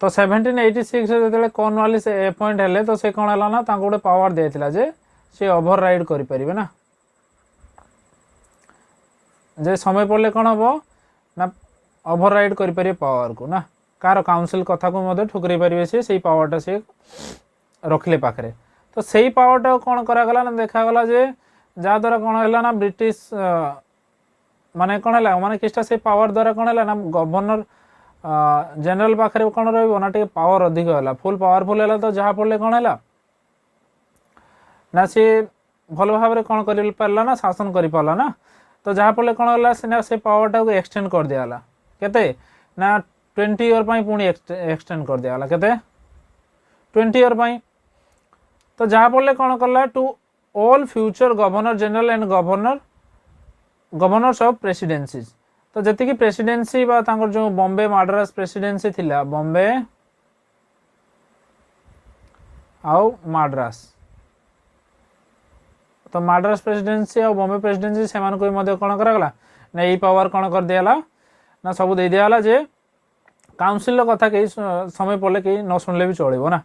तो 1786 जो Cornwallis appoint हेले तो से कौन है ना गोटे पावर दिया जे सी ओभर राइड करें ना जे समय पड़े कौन हम ना ओभर राइड करें पावर को ना कार काउंसिल कथा को ठुकरे पारे से पावरटा सी रखिले पाखे तो से पावरटा कौन करागला ना देखागला जे जहाद्वारा कौन है ना ब्रिटिश माने कौन है माने किसटा से पावर द्वारा कौन है ना गवर्नर जनरल पाखे कौन रहा पावर अधिक है फुल पावरफुल है तो जहाँ पड़े कौन है ना सी भल भाव कौन कर पारा ना शासन कर पारा ना तो जहाँ पड़े कौन है से पावरटा को एक्सटेंड कर दिगला केते ना 20 ईयर पुणी एक्सटेंड कर दिगला केते 20 ईयर तो जहाँ पड़े कौन कला to all future governor general and governors of presidencies तो जी प्रेसिडेंसी जो बॉम्बे मद्रास प्रेसिडेंसी थिला बॉम्बे आउ मद्रास तो मद्रास प्रेसिडेंसी और बॉम्बे प्रेसिडेंसी से कौन करागला ना यही पावर कौन कर दिया ना सब दे दिगला जे काउंसिल कथा कहीं समय पड़े कहीं न शुणिले भी चलो ना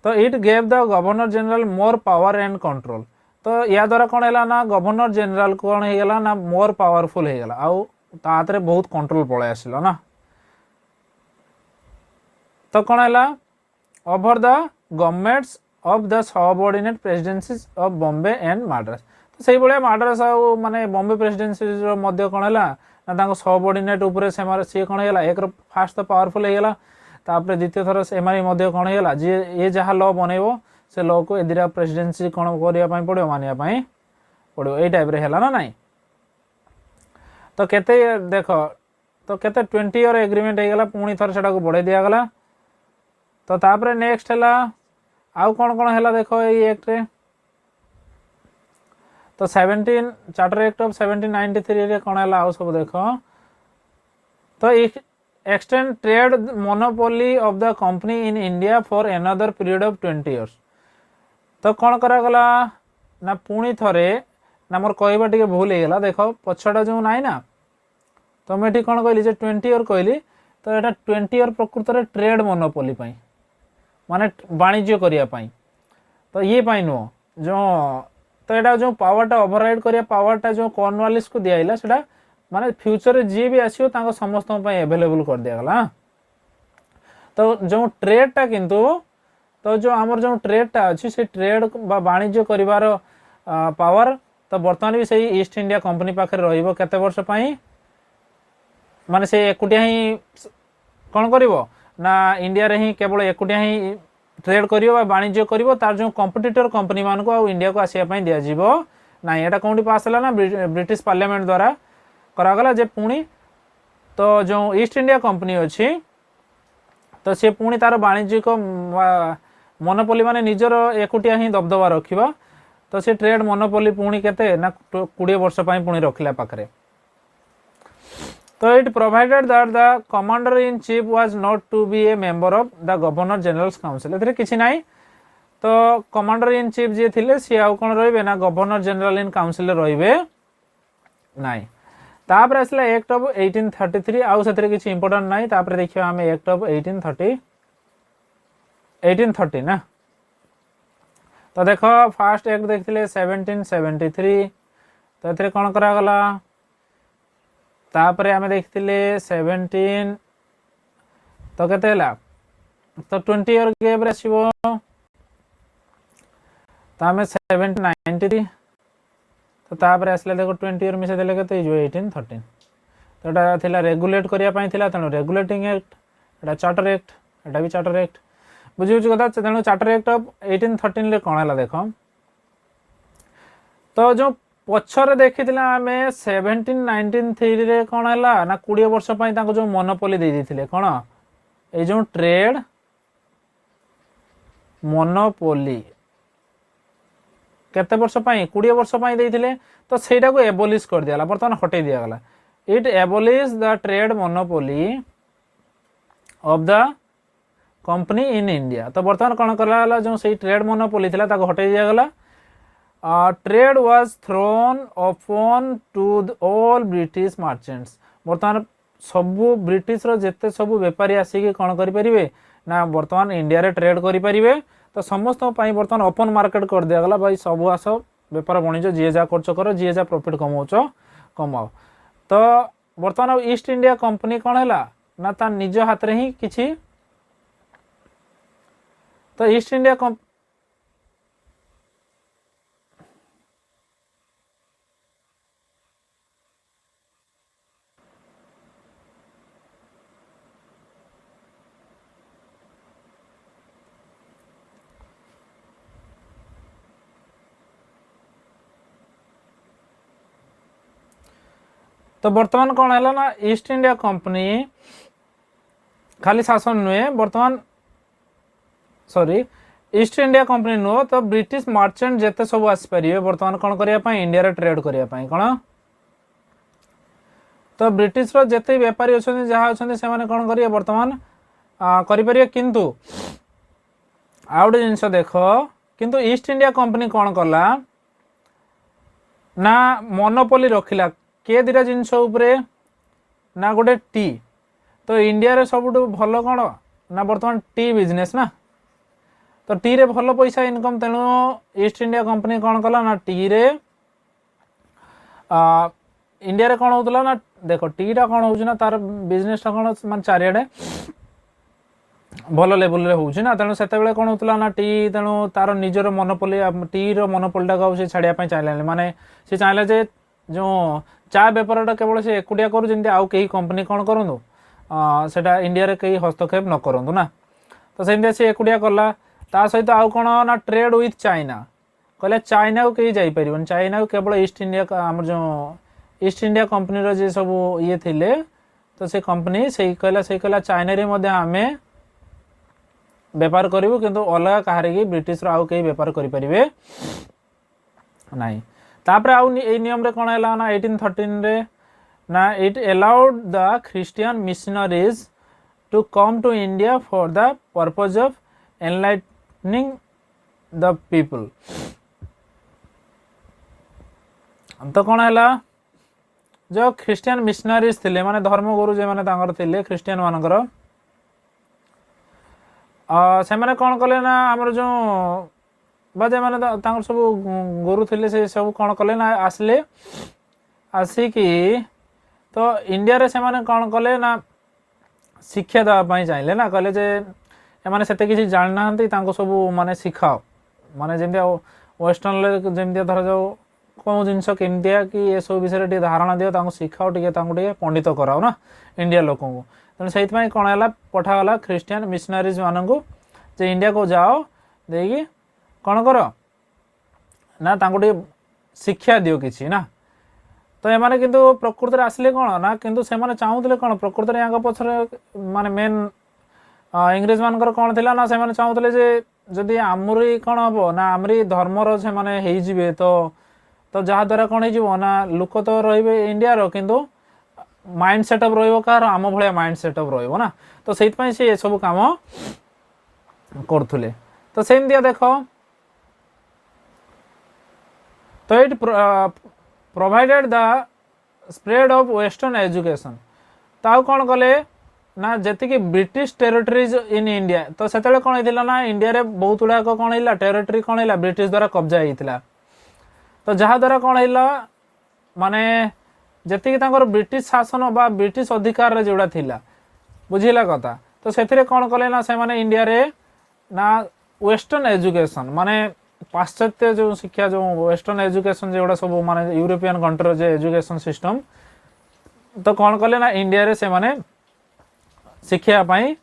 तो it gave the governor general more power and control तो या द्वारा कौन है ना गवर्नर जनरल कौन होगा ना मोर पावरफुल होगा आउ तारे बहुत कंट्रोल पलि आसला ना तो कौन है over the governments of the subordinate presidencies of Bombay and Madras तो से भाया मद्रास आउ माने बॉम्बे प्रेसिडेंसी मध्य कौन है ना सबऑर्डिनेट उपरे सी कौन है एक फास्ट तो पावरफुल होगा तापर द्वितीय थर से कौन है जी ये जहाँ लॉ बनइबो से लॉ को ए दुटा प्रेसिडेंसी कौन करने पड़ो मानिया पड़ो ये टाइप है ना नाई तो केते देख तो केते 20 ईयर एग्रीमेंट होगा पुणी थर से बढ़े दिगला तो तापर नेक्स्ट है आउ कौन कौन है देख ये एक्ट रे तो 17 चार्टर एक्ट ऑफ 1793 रे कौन है आउ सब देख तो extend trade monopoly of the company in India for another period of 20 years तो कौन करागला ना पुणी थरे ना मोर कहवा टे भूल होगा देख पछटा जो नाई ना तो मुझे कौन कहली 20 ईयर कहली तो यहाँ 20 ईयर प्रकृत में ट्रेड मोनोपोली माने वाणिज्य करने तो ये नुह जो तो यहाँ जो पावरटा ओभरराइड करिया पावरटा जो कॉर्नवालिस को दिया से माने फ्यूचर जी भी आसो समस्त एवेलेबल कर दिगला तो जो ट्रेडटा किंतु तो जो आमर जो ट्रेडटा अच्छी से ट्रेड वाणिज्य करिवार पावर तो बर्तमान भी सही ईस्ट इंडिया कंपनी पाखे रहिबो केते वर्ष पई माने से एकुटिया ही कौन करिवो ना इंडिया रे ही केवल एकुटिया ही ट्रेड करिवो वाणिज्य करिवो तार जो कंपिटिटर कंपनी मान को आ इंडिया को आसिया पई दिया जीवो ना एटा कोंडी पास हला ना ब्रिटिश पार्लियामेंट द्वारा करागला जे पुणी तो जो ईस्ट इंडिया कंपनी अच्छी तो सी पुणी तार वाणिज्यिक मोनोपोली माने निजर एकुटिया ही दबदबा रखिबा तो सी ट्रेड मोनोपोली पुणी केते ना 20 वर्ष पई पुणी रखिला पाखरे तो it provided that the commander in chief was not to be a member of the governor general's council एथरे किछि नाही तो कमांडर इन चीफ जे थिले सी आउ कोन रहिबे ना गवर्नर जनरल इन काउंसिल रहिबे नाही तापर आसला एक्ट ऑफ 1833 आउ सेथरे किछि इंपोर्टेंट नाही तापर देखियो हमें एक्ट ऑफ 1830 ना तो देखो फास्ट एक्ट देखथिले 1773 तो एथरे कोन करा गला तापर हमें देखथिले 17 तो केते हला तो 20 ईयर गैप आसीबो तो हमें 1793 तो तापर आसले देखो 20 ईयर मिसे देले केते जो 1813 तो एटा थिला रेगुलेट करिया पई थिला तेनो रेगुलेटिंग एक्ट एटा चार्टर एक्ट एटा भी चार्टर एक्ट बुझी कथा तेणु चार्टर एक्ट ऑफ 1813 कौन है देख तो जो पछरे देखी आम 1793 रे कौन है ना 20 वर्ष जो मोनोपोली दे देते कौन ये जो ट्रेड मोनोपोली केते वर्ष 20 वर्ष देते तो सहीटा को एबोलिश कर दिया बर्तमान हटे दिगला it abolish the trade monopoly of the company in India तो बर्तमान कौन करा जो सही ट्रेड मोनोपोली था हटे दिगला trade was thrown upon to all British merchants बर्तमान सबू ब्रिटिश रो जेते सबू व्यापारी आसिक कौन करें ना बर्तमान इंडिया रे ट्रेड करें तो समस्त बर्तमान ओपन मार्केट कर दिया गला भाई सब आस बेपार बणिज जी जहाँ कर जी जहाँ प्रॉफिट कमाउच कमाओ। तो बर्तमान ईस्ट इंडिया कंपनी कौन है ना ता निज हाथ रे ही किछि तो ईस्ट इंडिया तो बर्तमान कौन है ना ईस्ट इंडिया कंपनी खाली शासन नुहे बर्तमान सॉरी ईस्ट इंडिया कंपनी नुह तो ब्रिटिश मर्चेंट जिते सब आसपारे बर्तमान कौन करने इंडिया रे ट्रेड करने कौन तो ब्रिटिश जिते बेपारी अच्छा जहाँ अच्छा से कौन करेंगे बर्तमान करें किंतु आउ गए जिनस देख किंतु ईस्ट इंडिया कंपनी कौन कला ना मोनोपोली रखिला के दुटा जिनस ना गोटे टी तो इंडिया रे सब भल कौन ना बर्तमान टी बिजनेस ना तो टी रे भल पैसा इनकम तेणु ईस्ट इंडिया कंपनी कौन कला ना टी रे इंडिया रे कौन होता ना देख टी टा कौन हो तार बिजनेस कौन मान चारिड़े भल लेवल रे होउछि ना तेणु सेते कौन होता ना टी तेणु तार निजर मोनोपोली टी रो मोनोपोली टाक से छाड़िया चाहिए माने से चाहिए जे जो चा बेपारटा केवल से एकुटिया करू जमी आउ कई कंपनी कौन करूँ सेटा इंडिया रे कई हस्तक्षेप न करूँ ना तो सेमती से एकुटिया कला ता सहित आउ कौन ना ट्रेड विथ चाइना कहले चाइना को कहीं जापर चाइना को केवल ईस्ट इंडिया आम जो ईस्ट इंडिया कंपनी जे सब ये थिले तो से कंपनी से कहला चाइना रे मध्य आमे बेपार करूँ किंतु अलग कहार ब्रिटिश आउ कई बेपार करें नाई तापर आउ नियम रे कौन है ना 1813 रे ना it allowed the Christian missionaries to come to India for the purpose of enlightening the people. तो कौन है जो ख्रिस्टियन मिशनरीज थिले माने धर्मगुरु जे माने तांकर थिले ख्रिस्टियन मानकर से माने कौन कले ना आमर जो बाजे माने तांकर सब गुरु थिले से सब कौन कले ना आसले आसिकी तो इंडिया रे से माने कौन कले ना शिक्षा देवाई चाहिए ना कहले जे एमाने सेते किसी जान ना सब माने शिखाओ माने जमी वेस्टर्न जमी धर जाओ कौन जिनस केमतिया कि ये सब विषय टे धारणा दियो शिखाओ टे पंडित कराओ ना इंडिया लोक को तेणु से कौन है पठागला ख्रिस्टियन मिशनरीज मानू जे इंडिया को जाओ देगी कौन कर ना शिक्षा दियो किसी ना तो एमाने किंतु प्रकृत में आसिले कौन ना किंतु से माने चाहूले कौन प्रकृत में यहाँ पछरे माने मेन इंग्रेज मानकर कौन थिला ना से माने चाहूले जे जदि आमरी कौन हम ना आमरी धर्मर से माने हेजिबे तो जहाँ द्वारा कौन हो ना लोक तो रे इंडिया रो किंतु माइंड सेटअप रहा आम भाया माइंड सेटअप रहा तो से ये सब काम करुले तो सेमतिया देख तो ये provided the spread of western education तो आउ कौन कले ना जी ब्रिटिश टेरिटरीज इन इंडिया तो से कौन होता ना इंडिया रे बहुत गुड़ाक कौन है टेरिटरी कौन है ब्रिटिश द्वारा कब्जा होता तो जहाँ द्वारा कौन है माने जी ब्रिटिश शासन बा ब्रिटिश अधिकार जोड़ा थिला बुझिला कथा तो से कौन कले ना से माने इंडिया रे ना वेस्टर्न एजुकेशन माने पाश्चात्य जो शिक्षा जो वेस्टर्न एजुकेशन जोड़ा सब माने यूरोपियन कंट्री जो एजुकेशन सिस्टम तो कौन कले ना इंडिया रे से माने शिखापी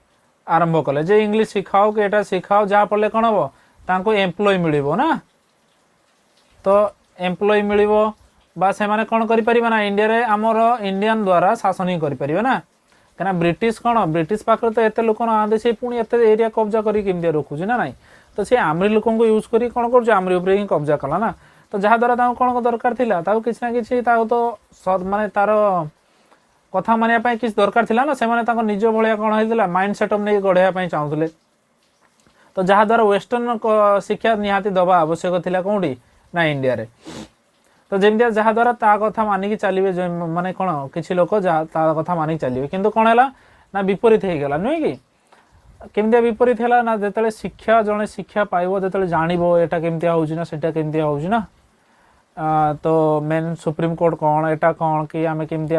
आरंभ कले जे इंग्लिश शिखाओ कि एटा शिखाओ जहाँ पढ़ले कौन हम तांको एम्प्लॉय मिलिबो ना तो एम्प्लॉय मिलिबो बा से माने कौन करि ना इंडिया रे आमर इंडियन द्वारा शासन ही करि ना कहीं ब्रिटिश कौन ब्रिटिश पाखे तो एत लोक ना से पुणी एत एरिया कब्जा करके रखुच ना ना तो सी आमरी लोक यूज कर कौन कर आमरी उपर ही कब्जा कला ना तो जहाँ द्वारा कौन दरकार थिला किसी ना कि तो माने तार कथा मानिया किसी दरकार थिला ना से माने निज भाया कौन होता माइंड सेटअप नहीं गढ़ाई चाहूले तो जहाँ द्वारा वेस्टर्न शिक्षा निहाती दबा आवश्यक थिला कौटी ना इंडिया रे तो जमी जहाँ द्वारा ता कथा मानिकी चलिए माने कौन किसी लोक ता कथा मानिकी चलिए किंतु कौन है ना विपरीत हो गला नुहे कि केमती विपरीत है ना जो शिक्षा जड़े शिक्षा पाइब जो जानव यहाँ केमती होना सेटा केमती होना तो मेन सुप्रीम कोर्ट कौन एटा कौन कि आम केमती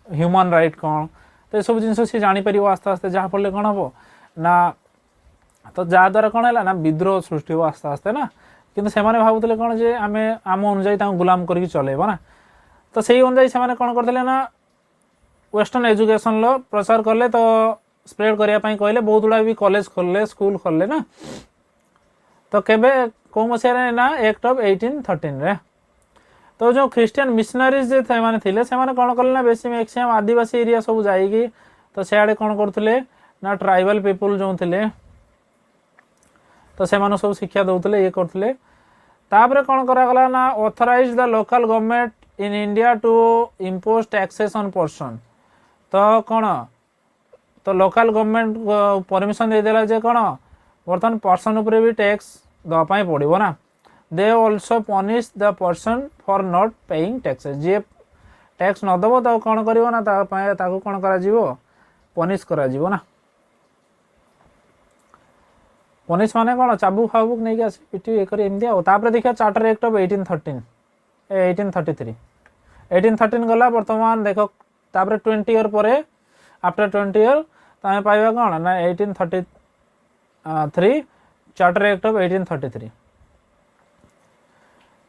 ह्यूमन राइट कौन तो ये सब जिन सी जापर आस्ते आस्ते जहाँफल कौन हम ना तो जहाद्वारा कौन है ना विद्रोह सृष्टि हो आस्ते आस्ते ना किंतु से भावुले कौन जे आम आम अनुजाई गुलाम करके चलेब ना तो से अनुजाई से कौन करते ना वेस्टर्न एजुकेशन लो प्रचार कले तो स्प्रेड करने कहले बहुत गुड़ा भी कॉलेज खोलले स्कूल खोलले ना तो केबे कौ मसीह ना एक्ट ऑफ 1813 रे तो जो क्रिश्चियन मिशनरीज जे से कौन कले ना बेसी मैक्सिमम आदिवासी एरिया सब जाइए तो सियाड़े कौन करते ना ट्राइबल पीपुल जो थे तो से सब शिक्षा दौले ये करते तापर कौन करागला ना authorize the local government in India to impose taxes on person तो कौन तो लोकल गवर्नमेंट परमिशन देदेला जे कौन बर्तमान पर्सन उपर भी टैक्स दवाई पड़ो ना they also punish the person for not paying taxes जी टैक्स नदब तो कौन कर कौन कर पनिश कर ना पनिश माने कौन चाबुक फाबुक नहीं आस पिटी ये एमती देखिए चार्टर एक्ट ऑफ 1833 1813 गला बर्तमान देख तापर 20 ईयर पर आफ्टर 20 ईयर तो आम पाइबा कौन ना 1833 चार्टर एक्ट ऑफ 1833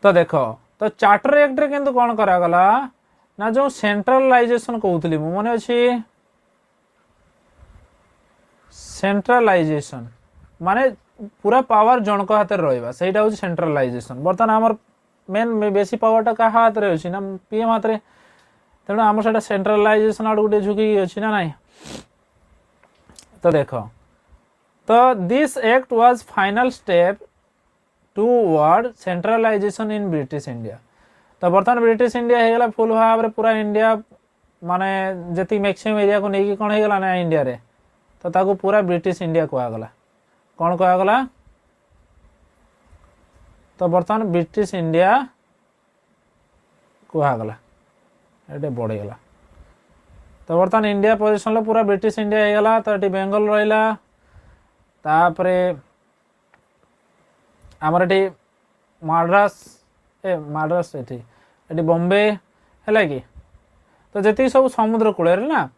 तो देख तो चार्टर एक्ट रे किंतु कौन करागला ना जो सेंट्रलाइजेशन कहूली मन अच्छी सेंट्रलाइजेशन माने पूरा पावर जनक हाथ रहा से सेंट्रलाइजेशन बर्तमान आमर मेन बेसी पावर क्या हाथ में अच्छी ना पीएम हाथ में तेणु आम से सेंट्रलाइजेशन आड़ गोटे झुकी अच्छी ना ना तो देख तो this act was final step toward centralization in British India तो बर्तमान ब्रिटिश इंडिया होगा फुल भाव में पूरा इंडिया माने जी मैक्सिमम एरिया को लेकिन कौन होगा ना इंडिया रे तो ताको पूरा ब्रिटिश इंडिया कहगला कौन कहगला तो बर्तमान ब्रिटिश इंडिया कहगला ये बढ़ीगला तो बर्तमान इंडिया पोजिशन पूरा ब्रिटिश इंडिया होगा तो ये बेंगल रहा तापर आमर ये माड्रास माड्रास ये बॉम्बे है कि तो जी सब समुद्र कूल ना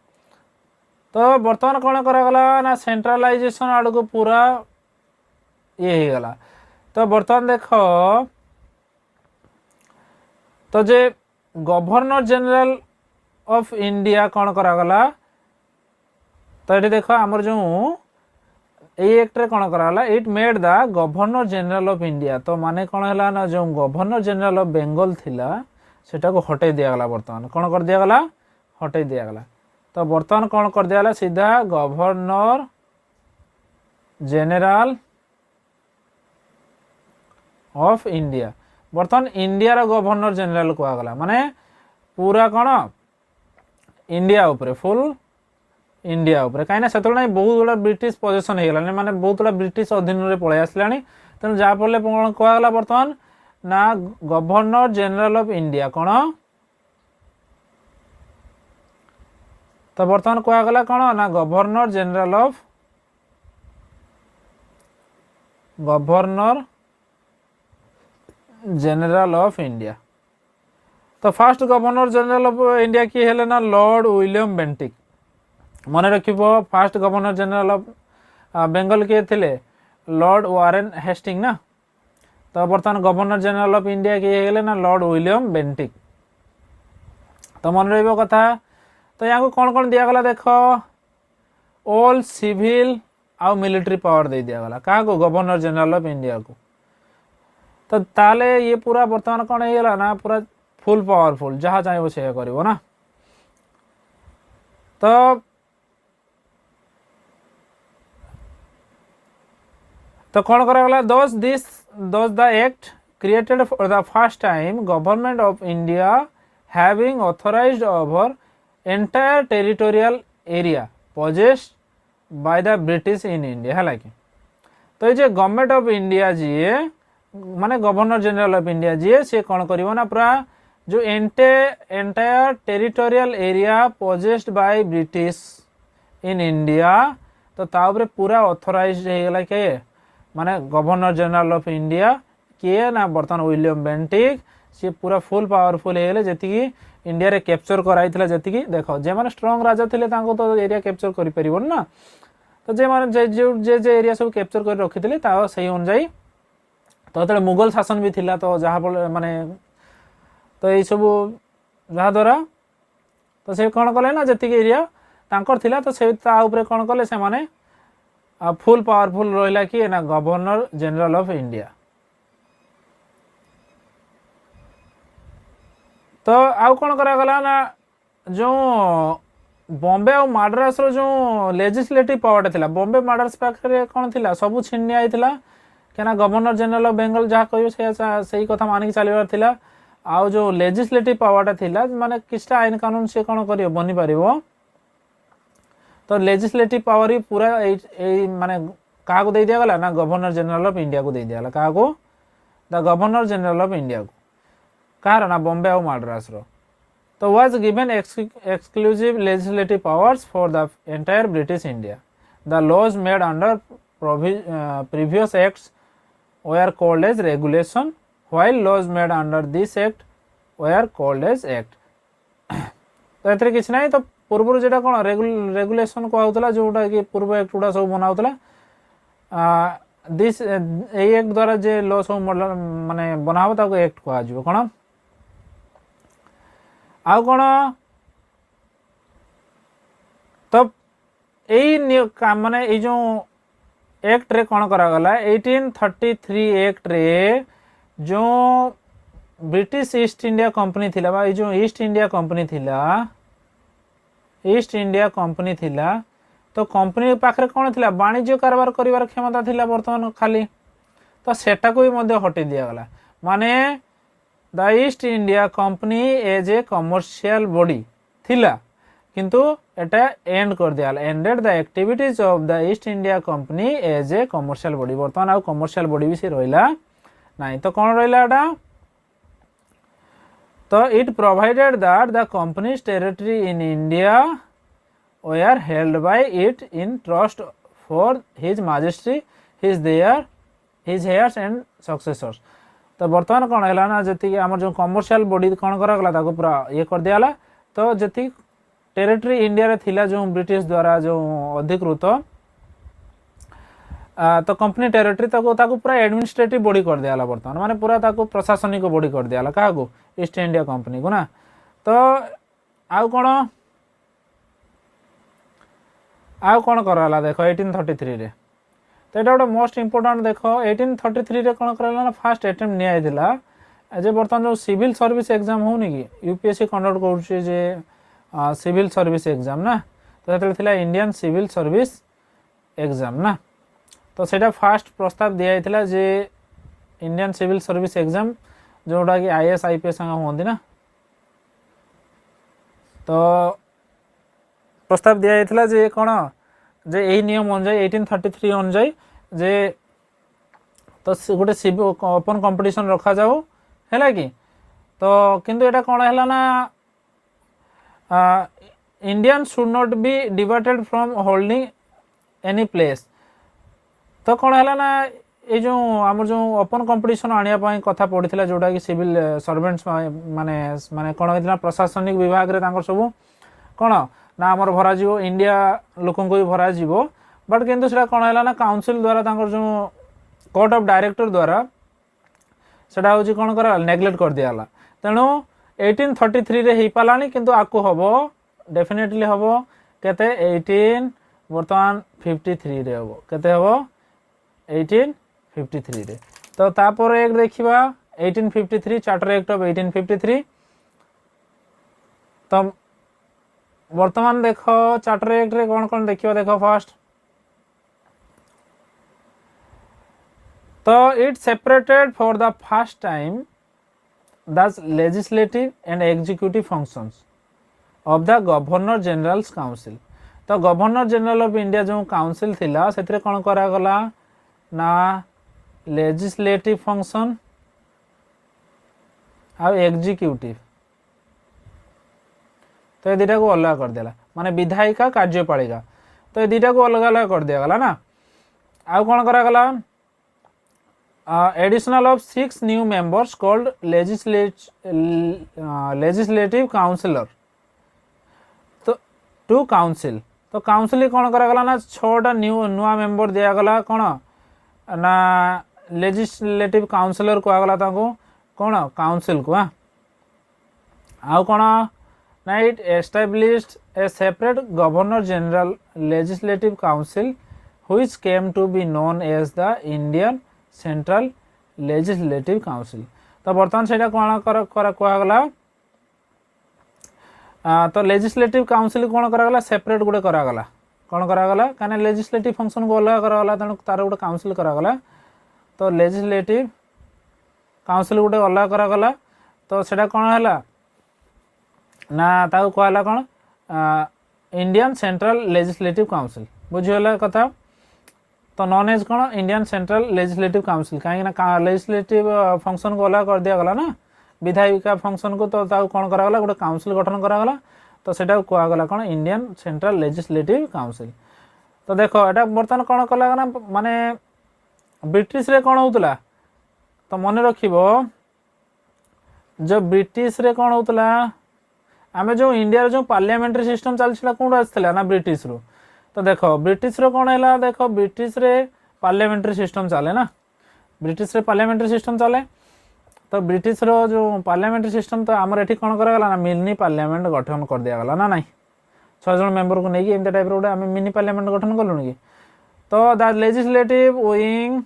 तो बर्तमान कौन करागला ना सेंट्रलाइजेशन आड़ को पूरा ये होगला तो बर्तमान देख तो जे गवर्नर जनरल ऑफ इंडिया कौन करागला तो ये देख आमर जो ये एक्ट रे कौन करागला it made the governor general of India तो माने कौन है ना जो गवर्नर जनरल ऑफ बेंगल थिला सेटा को हटे दियागला बर्तमान कौन कर दियागला हटे दियागला तो बर्तमान कौन कर दिया सीधा गवर्नर जनरल ऑफ इंडिया बर्तमान इंडिया रो गवर्नर जनरल कहगला माने पूरा कौन इंडिया उपरे फुल इंडिया उपरे कहीं से बहुत गुड़ा ब्रिटिश पोजिशन होगा माने बहुत गुड़ा ब्रिटिश अधीन में पलि आसला तेणु जहाँफल कौन कहगला बर्तमान ना गवर्नर जनरल ऑफ इंडिया कौन तो बर्तमान कहगला कौन ना गवर्नर जनरल ऑफ इंडिया तो first governor general of India किए हेले ना लॉर्ड विलियम बेंटिक मन रखिब first governor general of Bengal किए थे लॉर्ड वारेन हेस्टिंग ना तो बर्तमान गवर्नर जनरल ऑफ इंडिया किए हेले ना लॉर्ड विलियम बेंटिक तो मन रही कथा तो यहाँ को कौन कौन दिगला देख ऑल सिविल आउ मिलिट्री पावर दे दिगला क्या को गवर्नर जनरल ऑफ इंडिया को तो ताले ये पूरा बर्तमान कौन होगा ना पूरा फुल पावरफुल जहाँ चाहिए से कर ना तो कौन करागला thus the act created for the first time government of India having authorized over entire territorial area possessed by the British in India है कि तो ये गवर्नमेंट ऑफ इंडिया जी माने गवर्नर जनरल ऑफ इंडिया जी सी कौन करिवो ना पूरा जो entire territorial area possessed by British in India तो ताऊपर पूरा ऑथराइज होगला किए माने गवर्नर जनरल ऑफ इंडिया किए ना बर्तमान विलियम बेंटिक सी पूरा फुल पावरफुल होगले जी इंडिया रे कैप्चर कराई जी देख जे मैंने स्ट्रंग राजा थे तो एरिया कैप्चर कर पारन ना तो जे मैंने जे एरिया सब कैप्चर कर रखी से अनुजाई तो ये मुगल शासन भी थिला तो जहाँ माने तो ये सब जहाँ द्वारा तो से कौन कले ना जी एरिया तांकर थिला तो से कौन कले से माने फुल पावरफुल रहा कि ना गवर्नर जनरल ऑफ इंडिया। तो आउ कौन करागला ना जो बॉम्बे और मद्रास रो जो लेजिस्लेटिव पावर था बॉम्बे मद्रास पाखे कौन थी सब छीन निया क्या गवर्नर जनरल ऑफ बेंगल जहाँ कह से कथा मानिक चलवार था आउ जो लेजिस्लेटिव पावर था माने किसटा आईन कानून से कौन कर बनी पार तो लेजिस्लेटिव पावर ही पूरा माने क्या दे दिगला ना गवर्नर जनरल ऑफ इंडिया को दे दिगला क्या the governor general of India को कहार ना बॉम्बे और मद्रास रो तो was given exclusive legislative powers for the entire British India. The laws made under previous acts were called as regulation, while laws made under this act were called as act. तो एथरे किछ नाही तो पूर्व जेटा कोन regulation को आउतला जोटा कि पूर्व act गुडा सब बनाउतला दिस ए एक्ट द्वारा जे लॉ सब माने बनाबो ताको एक्ट को आजो कोन आउ कौन तो माने जो एक्ट रे कौन करागला 1833 एक्ट रे जो ब्रिटिश ईस्ट इंडिया कंपनी थिला बा जो ईस्ट इंडिया कंपनी थिला तो कंपनी पाखरे कौन थिला वाणिज्य कारोबार करिवार क्षमता थिला वर्तमान खाली तो सेटा को भी मध्य हटि दिया गला माने the East India Company as a commercial body थिला किंतु एटा एंड कर दिया ended the activities of the East India Company as a commercial body बर्तमान आउ कमर्शियल बॉडी भी से रहिला नहीं तो कौन रहिला एटा तो it provided that the companies territory in India where held by it in trust for his majesty his hairs and successors तो बर्तमान कौन है ना जी आम जो कमर्शियल बॉडी कौन करागला पूरा ये कर दिया तो जी टेरिटरी इंडिया रे थिला जो ब्रिटिश द्वारा जो अधिकृत तो कंपनी टेरिटरी पूरा एडमिनिस्ट्रेटिव बॉडी कर दिया बर्तमान माने पूरा प्रशासनिक बॉडी कर दिया क्या ईस्ट इंडिया कंपनी को ना तो आउ कौन कराला देख 1833 रे तो यहाँ गोटे मोस्ट इम्पोर्टाट देख 1833 रे कौन कराला ना फास्ट अटेम्प्ट निया जे बर्तमान जो सिविल सर्विस एग्जाम होनी कि यूपीएससी कंडक्ट कर सिविल सर्विस एग्जाम ना तो ये इंडियन सिविल सर्विस एग्जाम ना तो सेटा फास्ट प्रस्ताव दिया जे इंडियन सिविल सर्विस एग्जाम जोटा कि आईएएस आईपीएस हमें ना तो प्रस्ताव दिया जे कौन जे यही नियम अनुजाई 1833 अनुजाई जे तो गोटे ओपन कंपटीशन रखा जाऊ है कि तो किंतु एटा कौन है ना Indian should not be diverted from holding any place तो कौन है ना ये जो आम जो ओपन कंपटीशन आने कथा पड़ा जोटा कि सिविल सर्वेंट्स माने माने कौन होता प्रशासनिक विभाग रे सब कौन ना आमर भरा इंडिया लोक को भी भरा बट किंतु से कौन है ना काउंसिल द्वारा जो कोर्ट ऑफ डायरेक्टर द्वारा सेटा हूँ कौन कर नेग्लेक्ट कर दिया तेणु 1833 रे ही पालानी किंतु आकु हबो डेफिनेटली हबो केते 18 बर्तमान 53 रे हबो केते हबो 1853 रे तो तापर एक देखिबा 1853 चार्टर एक्ट ऑफ 1853 तो वर्तमान देख चार्टर एक्ट रे कौन देखिबा देखो फास्ट तो it separated for the first time the legislative and executive functions of the governor general's council तो गवर्नर जनरल ऑफ इंडिया जो काउंसिल थिला सेतरे कौन करा गला ना लेजिस्लेटिव फंक्शन आ एग्जीक्यूटिव तो ये दुटा को अलग कर देला माने विधायिका कार्यपालिका तो ये दुटा को अलग अलग कर दिया गला ना। आउ कौन करागला additional of 6 new members called legislative councillor तो टू काउंसिल। तो काउंसिल कौन करागला ना 6टा नुआ मेंबर दिगला कौन ना लेजिस्लेटिव काउंसिलर कहगला कौन काउंसिल को। हाँ आउ कौन ना it established A separate governor general legislative council which came to be known as the Indian Central Legislative Council। तो बर्तमान से कौन कहगला तो लेजिस्लेटिव काउंसिल कौन करागला सेपरेट गोटे करागला कौन करागला कहीं लेजिस्लेटिव फंक्शन को अलग करागला तेणु तार गोटे काउंसिल करागला। तो लेजिस्लेटिव काउंसिल गोटे अलग करागला तो सेटा कौन है ना ताको कहला कौन इंडियन सेंट्रल लेजिस्लेटिव काउंसिल बुझीगला कथा। तो नॉन एज कौन इंडियन सेंट्रल लेजिस्लेटिव काउंसिल कहीं लेजिस्लेटिव फंक्शन को अलग कर दिया गला ना विधायिका फंक्शन को तो कौन करागला गोटे काउंसिल गठन करागला तो सेटा कहगला कौन इंडियन सेंट्रल लेजिस्लेटिव काउंसिल। तो देखो एटा बर्तमान कौन कला ना माने ब्रिटिश रे कौन होतला तो मन रखिबो जो ब्रिटिश रे कौन होतला आमे जो इंडिया जो पार्लियामेंट्री सिस्टम चलछला कोन आसला ना ब्रिटिश रो। तो देखो ब्रिटिश रो कौन है देखो ब्रिटिश रे पार्लियामेंट्री सिस्टम चले ना ब्रिटिश रे पार्लियामेंट्री सिस्टम चले। तो ब्रिटिश रो जो पार्लियामेंट्री सिस्टम तो आमर एठी कौन करागला ना मिनी पार्लियामेंट गठन कर दिया गला ना नहीं 6 जन मेंबर को नहीं एमते टाइप रो आम मिनी पार्लियामेंट गठन कलुन कि। तो the legislative wing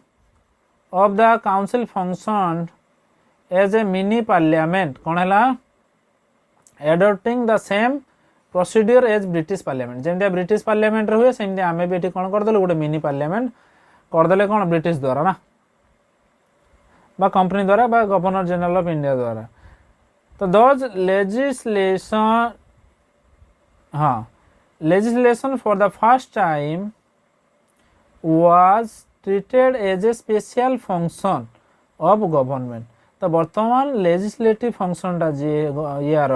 of the council function as a mini parliament कौन है adopting the same procedure as British parliament जमी ब्रिटिश पार्लियामेंट हुए सेमती आम भी कौन करदे गोटे मिनी पार्लियामेंट करदे कौन ब्रिटिश द्वारा ना बा कंपनी द्वारा बा गवर्नर जनरल ऑफ इंडिया द्वारा। तो दोज लेजिस्लेशन हाँ legislation for the first time was treated as a special function of government. तो बर्तमान लेजिस्लेटिव फंक्शनटा जी यार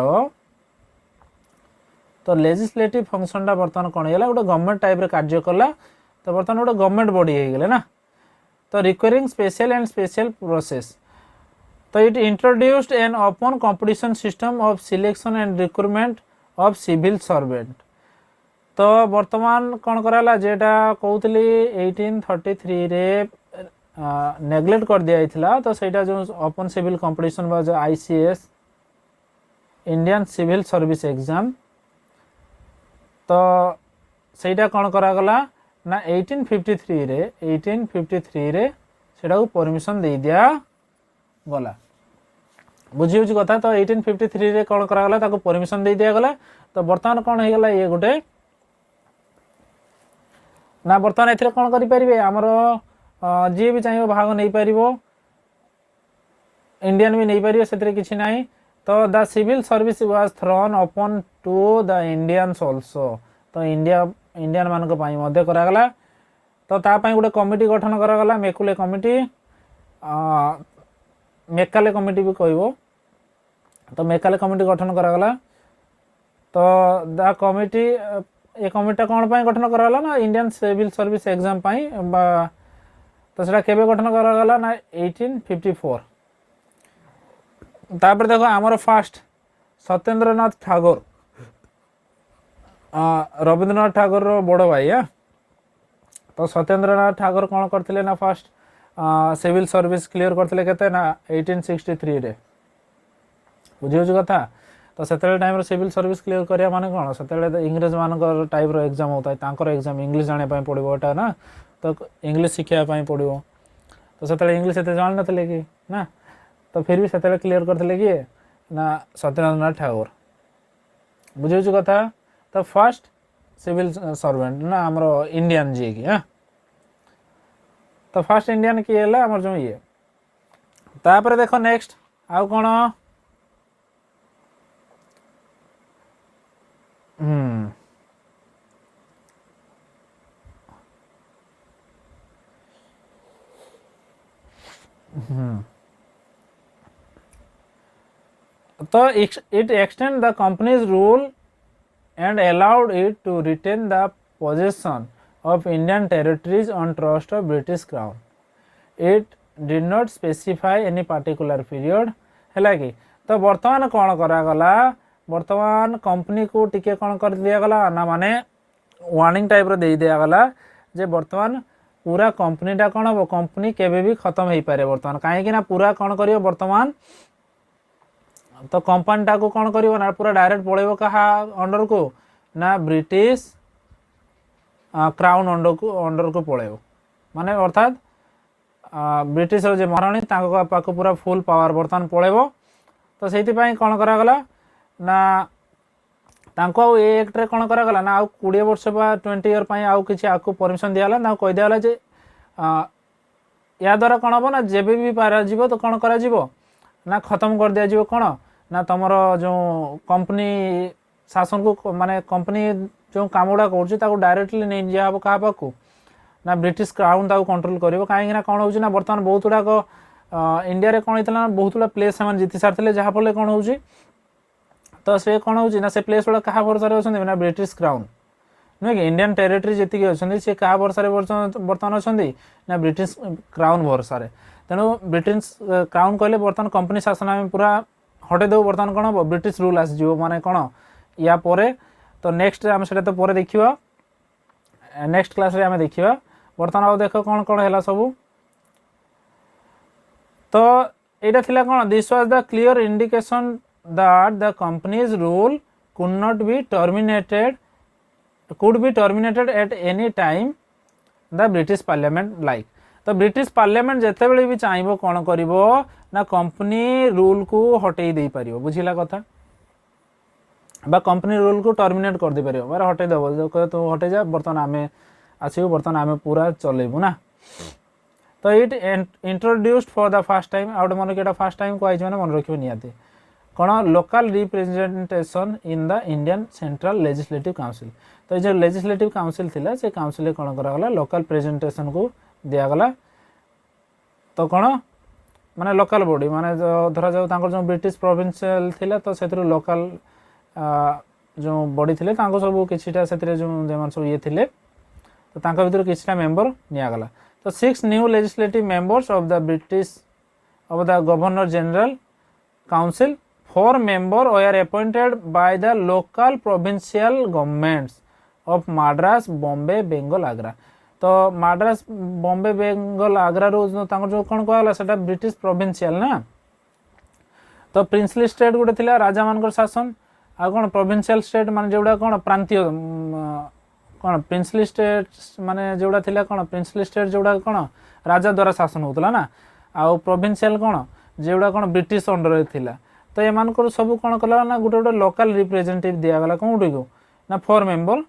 तो लेजिस्लेटिव फंक्शनटा बर्तमान कौन है गोटे गवर्नमेंट टाइप रे कार्य कला। तो बर्तमान गोटे गवर्नमेंट बॉडी हो गले ना। तो requiring special and special process. तो it introduced an open competition system of selection and recruitment of civil servant. तो बर्तमान कौन कराला जेटा कहूली 1833 रे नेग्लेक्ट कर दिया था। तो सहीटा जो ओपन सिविल कंपटीशन बा जो ICS Indian civil service exam तो सहीटा कौन करागला ना 1853 रे सेटा को परमिशन दे दिया गला बुझी होची कथा। तो 1853 रे कौन करागला ताको परमिशन दे दिया गला। तो बर्तमान कौन हो गला ये गोटे ना बर्तमान एथिरे कौन करि परिबे हमर जी भी चाहिए भाग नहीं पार इंडियन भी नहीं पार से किसी ना। तो the civil service was thrown open to the Indians also. तो इंडियन मान करागला। तो तापाई गोटे कमिटी गठन करागला मेकुले कमिटी मेकाले कमिटी भी कहबो। तो मेकाले कमिटी गठन करागला। तो द कमिटी ये कमिटी कौन पाई गठन करागला ना इंडियन सिविल सर्विस एग्जाम पाई तो सेटा केबे गठन करागला ना 1854। तापर देखो आमर फास्ट सत्येंद्रनाथ ठाकुर रविंद्रनाथ ठाकुर रो बड़ भाई। हाँ तो सत्येंद्रनाथ ठाकुर कौन करते ना फास्ट सिविल सर्विस क्लियर करते केते ना 1863 रे बुझी कथा। तो से टाइम सिविल सर्विस क्लियर करिया माने कौन से इंग्रेज मान टाइप रो एग्जाम होता है तांकर एग्जाम इंग्लिश जाने पड़ो एटा ना। तो इंग्लिश शिखा पड़ो तो से इंग्लिश एते जान नथिले कि ना। तो फिर भी से क्लियर करते कि ना सत्येंद्रनाथ ठाकुर बुझे कथा। तो फर्स्ट सिविल सर्वेंट ना हमरो इंडियन जी की। हाँ तो फर्स्ट इंडियन किए है हमर जो ये। तापर देखो नेक्स्ट आउ कौन तो it extend the company's rule and allowed it to retain the possession of Indian territories on trust of British Crown. It did not specify any particular period. है कि तो बर्तमान कौन करागला बर्तमान कंपनी को टिके कौन कर दिया गला ना माने वार्निंग टाइप रो दे दिया गला जे बर्तमान पूरा कंपनीटा कौन हम कंपनी केबे भी खत्म हो पारे बर्तमान कहीं ना पूरा कौन करियो बर्तमान तो कंपनीटा को कौन करियो ना पूरा डायरेक्ट पड़ेबो कहा अंडर को ना ब्रिटिश क्राउन अंडर को पड़ेबो माने अर्थात ब्रिटिश रो जे महाराणी तांको पाको पूरा फुल पावर बर्तमान पड़ेबो तो सेति पई कौन करा गला ना तांको आउ एक्ट रे कौन करा गला ना आउ 20 वर्ष बा 20 ईयर पई आउ किछि आकु परमिशन दियाला ना कहि दियाला जे या द्वारा कौन हो ना जेबे भी पारा जीवो तो कौन करा जीवो ना खत्म कर दिया जीवो कौन ना तुमर जो कंपनी शासन को माने कंपनी जो काम गुड़ा कर डायरेक्टली नहीं दिया हम क्या पाक ना ब्रिटिश क्राउन ताको कंट्रोल करिवो कहीं ना कौन होउची ना बर्तमान बहुत गुड़ाक इंडिया रे कौन होता बहुत गुड़ा प्लेस से जीति सारी जहाँफल कौन हो तो से कौन हो ना से प्लेस गुड़ा क्या भरोसा अच्छा ना ब्रिटिश क्राउन नुहे कि इंडियन टेरिटरी जी अच्छी सी क्या भरोसा बर्तमान अच्छा ना ब्रिटिश क्राउन भरोसा तेणु ब्रिटिश क्राउन कहले बर्तमान कंपनी शासन आम पूरा हटे देव बर्तमान कौन हम ब्रिटिश रूल आसीज माने कौन या परे तो नेक्स्ट आम से तो देखा नेक्स्ट क्लास रे आम देखा बर्तमान आउ देख कौन कौन है सब तो यहाँ थिला कौन this was the clear indication that the companies rule could be terminated at any time the British Parliament like तो ब्रिटिश पार्लियामेंट जिते बड़े भी चाहिए कौन करिवो ना कंपनी रूल को हटई दे पारियो बुझिला कथा बा कंपनी रूल को टर्मिनेट कर दे पारियो बार हटई देबो तो हटई जा बर्तमान आमे आछियो बर्तमान आमे पूरा चलेबु ना तो it introduced for the first time out मन केटा फर्स्ट टाइम को आइछ माने मन रखियो नियाते कौन local representation in the Indian central legislative council तो जो लेजिस्लेटिव काउंसिल थिला से काउंसिल कौन करागला लोकल प्रेजेंटेशन को दिगला तो कौन माने लोकल बॉडी माने धरा जाओ तांकर जो ब्रिटिश प्रोविंशियल थिला तो से लोकल जो बॉडी थिले तांको सब किछिटा से जो जेमान सब ये थिले तो तांका भीतर किछिटा मेंबर नियागला तो 6 new legislative members of the British of the governor general council 4 members were appointed by the local provincial governments of Madras, Bombay, Bengal, Agra. तो माड्रास बॉम्बे बेंगल आग्रा रो जो कौन कहला सेटा ब्रिटिश प्रोविंशियल ना तो प्रिंसली स्टेट गोटे थिला राजा मानकर शासन आ कौन प्रोविंशियल स्टेट माने जोड़ा कौन प्रांतीय कौन प्रिंसली स्टेट माने जोड़ा थिला कौन प्रिंसली स्टेट जोड़ा कौन राजा द्वारा शासन होतला ना आ प्रोविंशियल कौन जोड़ा कौन ब्रिटिश अंडर थिला तो एमान सब कौन कला ना गोटे गोटे लोकल रिप्रेजेंटेटिव दिगला कौटी को ना 4 मेंबर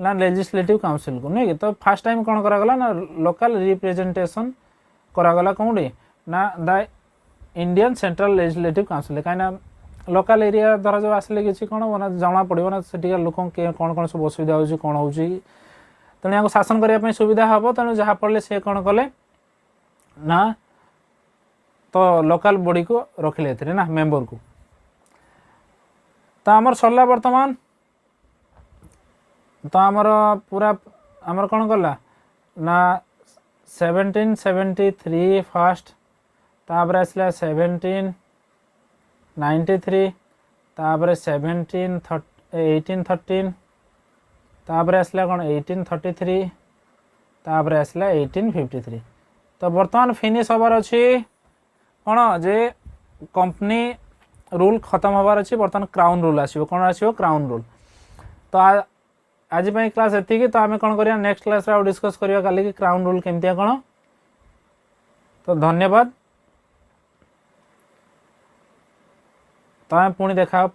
ना लेजिस्लेटिव काउंसिल को नहीं तो फर्स्ट टाइम कौन करागला ना लोकल रिप्रेजेंटेशन करागला कौटी ना the Indian central legislative council कहीं लोकल एरिया द्वारा जो आसले कि कौन ना जना पड़ो ना से लोक कौन कौन सब असुविधा हो कौन हो तेणु यहाँ शासन करने सुविधा हम तेणु जहाँ पड़े से कौन कले ना तो लोकल बॉडी को रखिले थे ना मेंबर को तो आमर सरला वर्तमान तो आमर पूरा आमर कौन कला ना 1773 फर्स्ट तापर आसला 1793 तापर 1813 तापर आसला कौन 1833 तापर आसला 1853 तो वर्तमान फिनिश हबार अच्छी कौन जे कंपनी रूल खत्म हबार अच्छी बर्तमान क्राउन रूल आसो कौन आसो क्राउन रूल तो आज क्लास एति तो आम कौन करिया नेक्स्ट क्लास रे डिस्कस करिया काली कि क्राउन रूल केमतिया कौन तो धन्यवाद तो पुणी देखा।